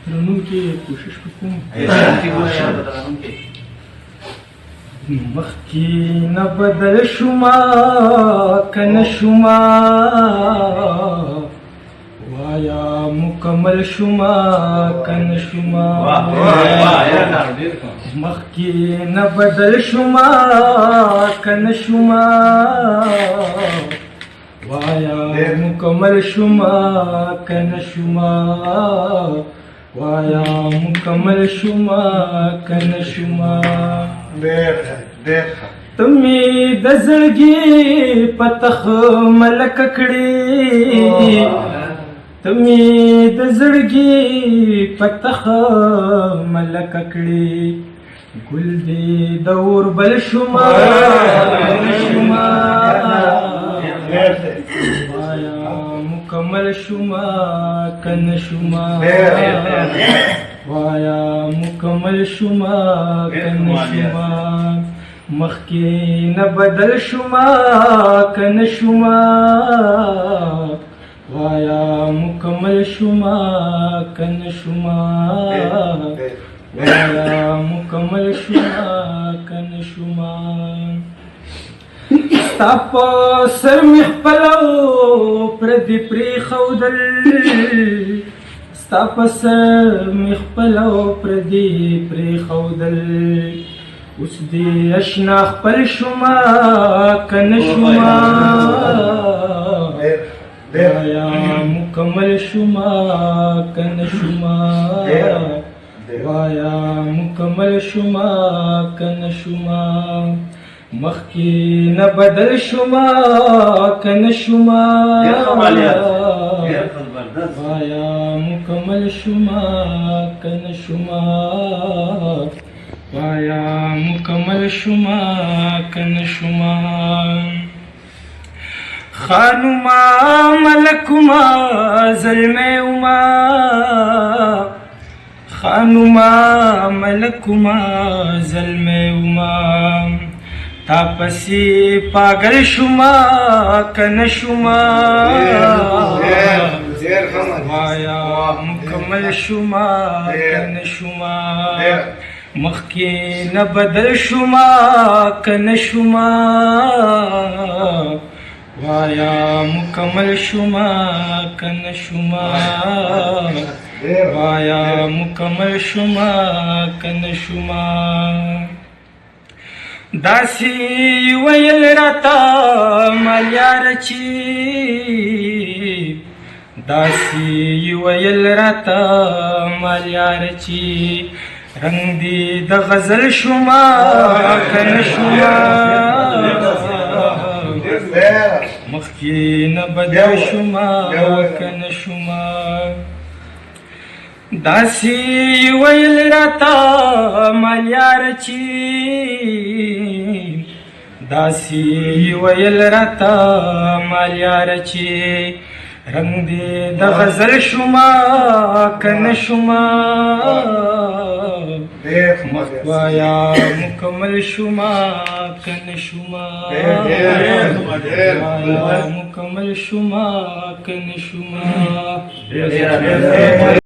درنونکي کوشش وکړم مخکې نه بدل شوما که نه شوما وایا مکمل شوما که نه شوما مخکې نه بدل شوما که نه شوما وایا مکمل شوما که نه شوما وایا مکمل شوما که نه شوما تمی د زړګي پتخ ملک کړي تمی د زړګي پتخ ملک کړي ګل دې د اور بل شوما شوما وایا مکمل شوما کن شوما وایا مکمل شوما کن شوما مخکې نه بدل شوما کن شوما وایا مکمل شوما کن شوما وایا مکمل شوما کن شوما ستا په سر مې خپلو پردي پرېښودل ستا په سر مې خپلو پردي پرېښودل اوس دې اشنا خپل شوما که نه شوما وایا مکمل شوما که نه شوما وایا مکمل شوما که نه شوما مخکې نه بدل شوما که نه شوما وایا مکمل شوما که نه شوما وایا مکمل شوما که نه شوما خانوما ملکوما زلمی وما خانوما ملکوما زلمی وما تا پسی پاگل شوما که نه شوما وایا مکمل شوما که نه شوما مخکې نه بدل شوما که نه شوما وایا مکمل شوما که نه شوما وایا مکمل شوما که نه شوما داسې ویل راته مالیار چې داسې ویل راته مالیار چې رنگ دی د غزل شوما که نه شوما مخکې نه بدل شوما که نه شوما داسې ویل راته مالیار چې داسې ویل راته مالیار چې رنگ دی د غزل شوما که نه شوما وایا مکمل شوما که نه شوما وایا مکمل شوما که نه شوما